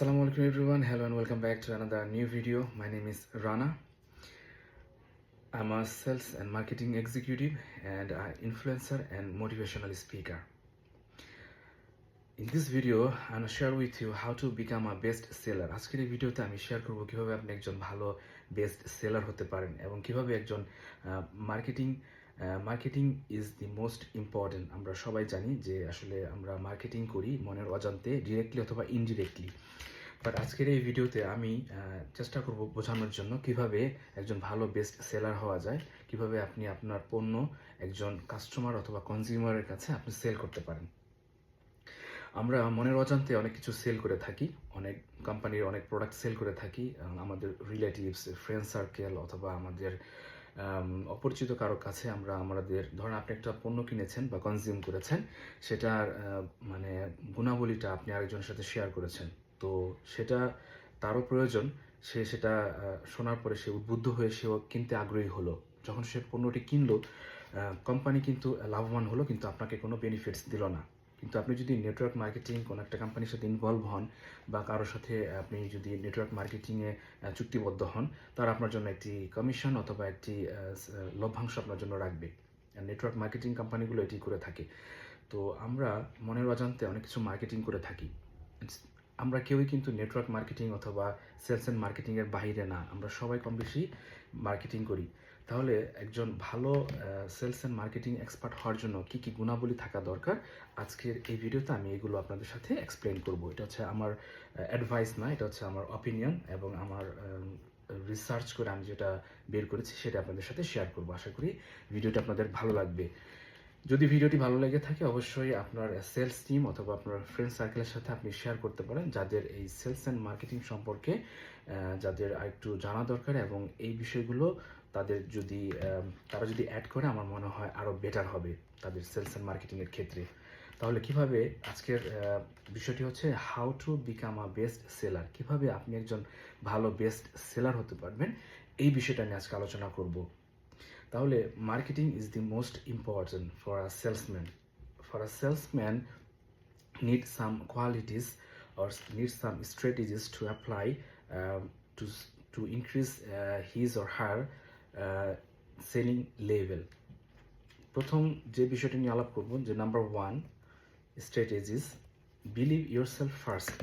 Assalamu alaikum everyone. Hello and welcome back to another new video. My name is Rana. I'm a sales and marketing executive and an influencer and motivational speaker. In this video, I'm going to share with you how to become a best seller. আজকের এই ভিডিওতে আমি share করব কিভাবে আপনি একজন ভালো best seller হতে পারেন এবং কিভাবে একজন marketing is the most important. আমরা সবাই জানি যে আসলে আমরা মার্কেটিং করি মনের অজান্তে, ডিরেক্টলি অথবা ইনডিরেক্টলি। বাট আজকের এই ভিডিওতে আমি চেষ্টা করব বোঝানোর জন্য কিভাবে একজন ভালো বেস্ট সেলার হওয়া যায়, কিভাবে আপনি আপনার পণ্য একজন কাস্টমার অথবা কনজিউমারের কাছে আপনি সেল করতে পারেন। আমরা মনের অজান্তে অনেক কিছু সেল করে থাকি, অনেক কোম্পানির অনেক প্রোডাক্ট সেল করে থাকি আমাদের রিলেটিভস, ফ্রেন্ড সার্কেল অথবা আমাদের অপরিচিত কারো কাছে। আমাদের ধরেন আপনি একটা পণ্য কিনেছেন বা কনজিউম করেছেন, সেটার গুণাবলীটা আপনি আরেকজনের সাথে শেয়ার করেছেন, তো সেটা তারও প্রয়োজন। সেটা শোনার পরে সে উদ্বুদ্ধ হয়ে সেও কিনতে আগ্রহী হলো। যখন সে পণ্যটি কিনলো, কোম্পানি কিন্তু লাভবান হলো, কিন্তু আপনাকে কোনো বেনিফিটস দিল না। কিন্তু আপনি যদি নেটওয়ার্ক মার্কেটিং কোনো একটা কোম্পানির সাথে ইনভলভ হন বা কারোর সাথে আপনি যদি নেটওয়ার্ক মার্কেটিংয়ে চুক্তিবদ্ধ হন, তারা আপনার জন্য একটি কমিশন অথবা একটি লভ্যাংশ আপনার জন্য রাখবে। নেটওয়ার্ক মার্কেটিং কোম্পানিগুলো এটি করে থাকে। তো আমরা মনের অজান্তে অনেক কিছু মার্কেটিং করে থাকি। আমরা কেউই কিন্তু নেটওয়ার্ক মার্কেটিং অথবা সেলস অ্যান্ড মার্কেটিংয়ের বাইরে না, আমরা সবাই কম বেশি মার্কেটিং করি। তাহলে একজন ভালো সেলস অ্যান্ড মার্কেটিং এক্সপার্ট হওয়ার জন্য কী কী গুণাবলী থাকা দরকার, আজকের এই ভিডিওতে আমি এগুলো আপনাদের সাথে এক্সপ্লেন করব। এটা হচ্ছে আমার অ্যাডভাইস না, এটা হচ্ছে আমার অপিনিয়ন এবং আমার রিসার্চ করে আমি যেটা বের করেছি সেটা আপনাদের সাথে শেয়ার করব। আশা করি ভিডিওটা আপনাদের ভালো লাগবে। যদি ভিডিওটি ভালো লেগে থাকে, অবশ্যই আপনার সেলস টিম অথবা আপনার ফ্রেন্ড সার্কেলের সাথে আপনি শেয়ার করতে পারেন, যাদের এই সেলস অ্যান্ড মার্কেটিং সম্পর্কে যাদের একটু জানা দরকার, এবং এই বিষয়গুলো তারা যদি অ্যাড করে, আমার মনে হয় আরও বেটার হবে তাদের সেলস অ্যান্ড মার্কেটিংয়ের ক্ষেত্রে। তাহলে কিভাবে, আজকের বিষয়টি হচ্ছে how to become a best seller, কিভাবে আপনি একজন ভালো বেস্ট সেলার হতে পারবেন, এই বিষয়টা নিয়ে আজকে আলোচনা করব। তাহলে marketing is the most important for a salesman. For a salesman need some qualities or need some strategies to apply to to increase his or her selling level. প্রথম যে বিষয়টি নিয়ে আলাপ করব, যে number 1 strategies, believe yourself first.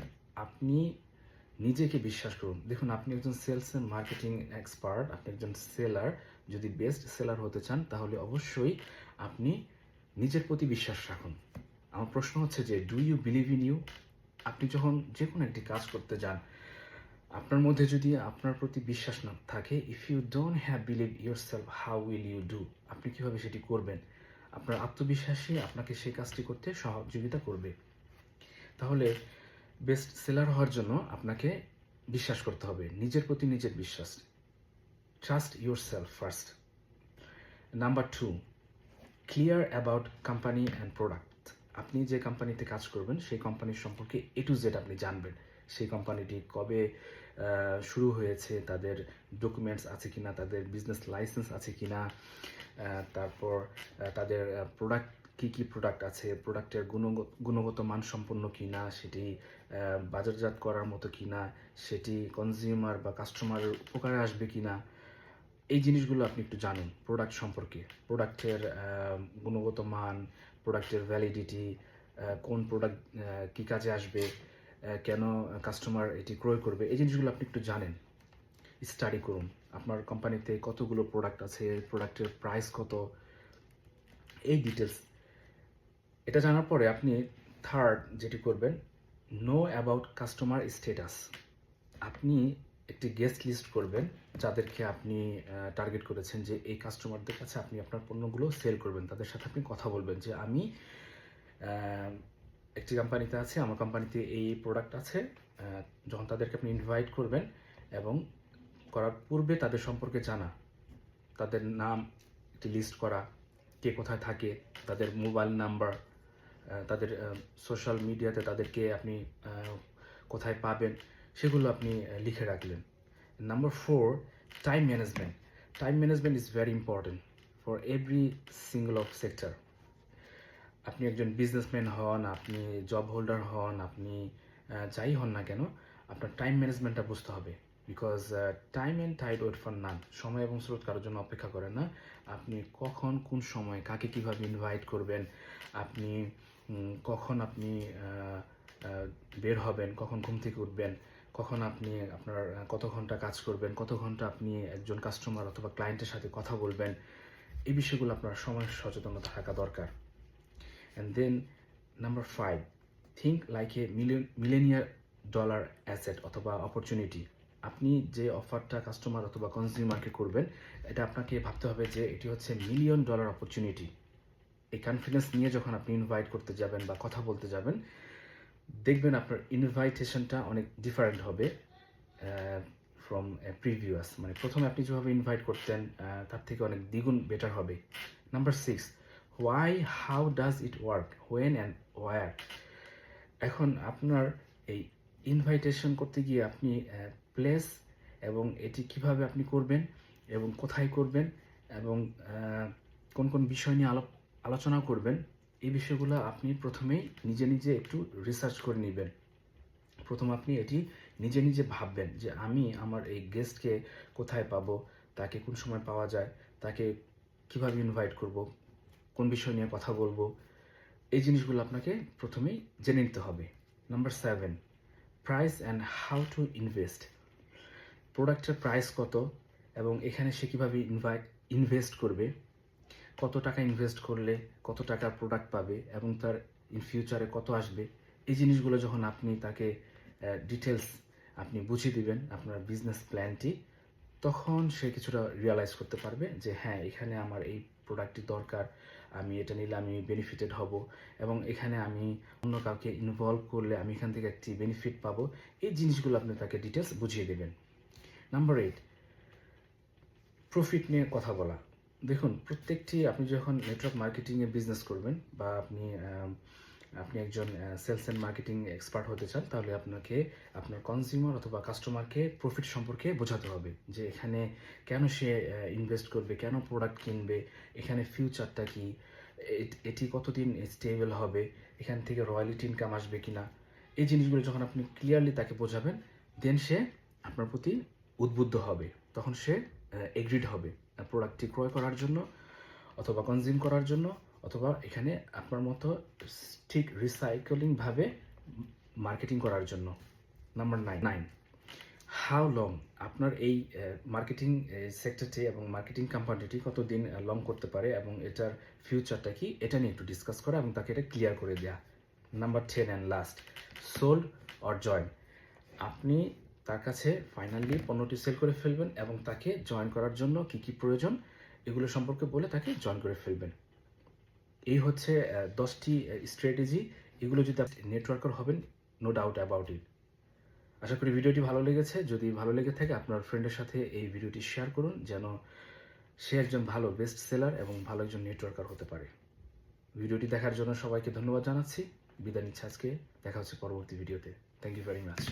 আপনি নিজেকে বিশ্বাস করুন। দেখুন, আপনি একজন সেলস অ্যান্ড মার্কেটিং এক্সপার্ট, আপনি একজন সেলার। যদি বেস্ট সেলার হতে চান, তাহলে অবশ্যই আপনি নিজের প্রতি বিশ্বাস রাখুন। আমার প্রশ্ন হচ্ছে যে, do you believe in you? আপনি যখন যে কোনো একটি কাজ করতে যান, আপনার মধ্যে যদি আপনার প্রতি বিশ্বাস না থাকে, if you don't have believe yourself, how will you do? আপনি কীভাবে সেটি করবেন? আপনার আত্মবিশ্বাসী আপনাকে সেই কাজটি করতে সহযোগিতা করবে। তাহলে বেস্ট সেলার হওয়ার জন্য আপনাকে বিশ্বাস করতে হবে, নিজের প্রতি নিজের বিশ্বাস। Trust your self first. Number 2, clear about company and product. আপনি যে কোম্পানিতে কাজ করবেন, সেই কোম্পানির সম্পর্কে এ টু জেড আপনি জানবেন। সেই কোম্পানিটি কবে শুরু হয়েছে, তাদের ডকুমেন্টস আছে কিনা, তাদের বিজনেস লাইসেন্স আছে কিনা, তারপর তাদের প্রোডাক্ট কী কী প্রোডাক্ট আছে, প্রোডাক্টের গুণগত মানসম্পন্ন কিনা, সেটি বাজারজাত করার মতো কিনা, সেটি কনজিউমার বা কাস্টমারের উপকারে আসবে কিনা, এই জিনিসগুলো আপনি একটু জানুন প্রোডাক্ট সম্পর্কে। প্রোডাক্টের গুণগত মান, প্রোডাক্টের ভ্যালিডিটি, কোন প্রোডাক্ট কী কাজে আসবে, কেন কাস্টমার এটি ক্রয় করবে, এই জিনিসগুলো আপনি একটু জানেন। স্টাডি করুন আপনার কোম্পানিতে কতগুলো প্রোডাক্ট আছে, প্রোডাক্টের প্রাইস কত, এই ডিটেলস। এটা জানার পরে আপনি থার্ড যেটি করবেন, নো অ্যাবাউট কাস্টমার স্ট্যাটাস। আপনি একটি গেস্ট লিস্ট করবেন, যাদেরকে আপনি টার্গেট করেছেন যে এই কাস্টমারদের কাছে আপনি আপনার পণ্যগুলো সেল করবেন। তাদের সাথে আপনি কথা বলবেন যে, আমি একটি কোম্পানিতে আছি, আমার কোম্পানিতে এই প্রোডাক্ট আছে। যখন তাদেরকে আপনি ইনভাইট করবেন, এবং করার পূর্বে তাদের সম্পর্কে জানা, তাদের নাম একটি লিস্ট করা, কে কোথায় থাকে, তাদের মোবাইল নাম্বার, তাদের সোশ্যাল মিডিয়াতে তাদেরকে আপনি কোথায় পাবেন, সেগুলো আপনি লিখে রাখলেন। Number 4, time management. Time management is very important for every single of sector. আপনি একজন বিজনেসম্যান হন, আপনি জব হোল্ডার হন, আপনি যাই হন না কেন, আপনার টাইম ম্যানেজমেন্টটা বুঝতে হবে, because time and tide wait for none. সময় এবং স্রোত কারোর জন্য অপেক্ষা করে না। আপনি কখন কোন সময় কাকে কীভাবে ইনভাইট করবেন, আপনি কখন আপনি বের হবেন, কখন ঘুম থেকে উঠবেন, কখন আপনি আপনার কত ঘন্টা কাজ করবেন, কত ঘন্টা আপনি একজন কাস্টমার অথবা ক্লায়েন্টের সাথে কথা বলবেন, এই বিষয়গুলো আপনার সময় সচেতনতা থাকা দরকার। And then number 5, think like a millionaire dollar asset অথবা অপরচুনিটি। আপনি যে অফারটা কাস্টমার অথবা কনজিউমারকে করবেন, এটা আপনাকে ভাবতে হবে যে এটি হচ্ছে $1,000,000 অপরচুনিটি। এই কনফিডেন্স নিয়ে যখন আপনি ইনভাইট করতে যাবেন বা কথা বলতে যাবেন, দেখবেন আপনার ইনভাইটেশনটা অনেক ডিফারেন্ট হবে ফ্রম প্রিভিয়াস। মানে প্রথমে আপনি যেভাবে ইনভাইট করতেন তার থেকে অনেক দ্বিগুণ বেটার হবে। Number 6, why, how does it work, when and war. এখন আপনার এই ইনভাইটেশন করতে গিয়ে আপনি প্লেস এবং এটি কিভাবে আপনি করবেন এবং কোথায় করবেন এবং কোন কোন বিষয় নিয়ে আলোচনা করবেন, এই বিষয়গুলো আপনি প্রথমেই নিজে নিজে একটু রিসার্চ করে নেবেন। প্রথম আপনি এটি নিজে নিজে ভাববেন যে আমি আমার এই গেস্টকে কোথায় পাবো, তাকে কোন সময় পাওয়া যায়, তাকে কিভাবে ইনভাইট করব, কোন বিষয় নিয়ে কথা বলবো, এই জিনিসগুলো আপনাকে প্রথমেই জেনে নিতে হবে। Number 7, price and how to invest. প্রোডাক্টের প্রাইস কত এবং এখানে সে কীভাবে ইনভেস্ট করবে, কত টাকা ইনভেস্ট করলে কত টাকা প্রোডাক্ট পাবে এবং তার ইন ফিউচারে কত আসবে, এই জিনিসগুলো যখন আপনি তাকে ডিটেলস আপনি বুঝিয়ে দিবেন আপনার বিজনেস প্ল্যানটি, তখন সে কিছুটা রিয়ালাইজ করতে পারবে যে হ্যাঁ, এখানে আমার এই প্রোডাক্টটি দরকার, আমি এটা নিলে আমি বেনিফিটেড হব এবং এখানে আমি অন্য কাউকে ইনভলভ করলে আমি এখান থেকে একটি বেনিফিট পাবো। এই জিনিসগুলো আপনি তাকে ডিটেলস বুঝিয়ে দেবেন। নাম্বার 8, প্রফিট নিয়ে কথা বলা। দেখুন, প্রত্যেকটি আপনি যখন নেটওয়ার্ক মার্কেটিংয়ে বিজনেস করবেন বা আপনি একজন সেলস অ্যান্ড মার্কেটিং এক্সপার্ট হতে চান, তাহলে আপনাকে আপনার কনজিউমার অথবা কাস্টমারকে প্রফিট সম্পর্কে বোঝাতে হবে যে এখানে কেন সে ইনভেস্ট করবে, কেন প্রোডাক্ট কিনবে, এখানে ফিউচারটা কি, এটি কতদিন স্টেবল হবে, এখান থেকে রয়্যালিটি ইনকাম আসবে কিনা। এই জিনিসগুলো যখন আপনি ক্লিয়ারলি তাকে বোঝাবেন, দেন সে আপনার প্রতি উদ্বুদ্ধ হবে, তখন সে এগ্রিড হবে প্রোডাক্টটি ক্রয় করার জন্য অথবা কনজিউম করার জন্য, অথবা এখানে আপনার মতো ঠিক রিসাইক্লিংভাবে মার্কেটিং করার জন্য। Number 9, how long. আপনার এই মার্কেটিং সেক্টরটি এবং মার্কেটিং কোম্পানিটি কতদিন লং করতে পারে এবং এটার ফিউচারটা কি, এটা নিয়ে একটু ডিসকাস করা এবং তাকে এটা ক্লিয়ার করে দেওয়া। Number 10 and last, sold or join. আপনি তার কাছে ফাইনালি পণ্যটি সেল করে ফেলবেন এবং তাকে জয়েন করার জন্য কি কি প্রয়োজন এগুলো সম্পর্কে বলে তাকে জয়েন করে ফেলবেন। এই হচ্ছে 10টি স্ট্র্যাটেজি। এগুলো যদি আপনি নেটওয়ার্কার হবেন, নো ডাউট অ্যাবাউট ইট। আশা করি ভিডিওটি ভালো লেগেছে। যদি ভালো লেগে থাকে আপনার ফ্রেন্ডের সাথে এই ভিডিওটি শেয়ার করুন, যেন সে একজন ভালো বেস্ট সেলার এবং ভালো একজন নেটওয়ার্কার হতে পারে। ভিডিওটি দেখার জন্য সবাইকে ধন্যবাদ জানাচ্ছি। বিদায় নিচ্ছি আজকে। দেখা হচ্ছে পরবর্তী ভিডিওতে। Thank you very much.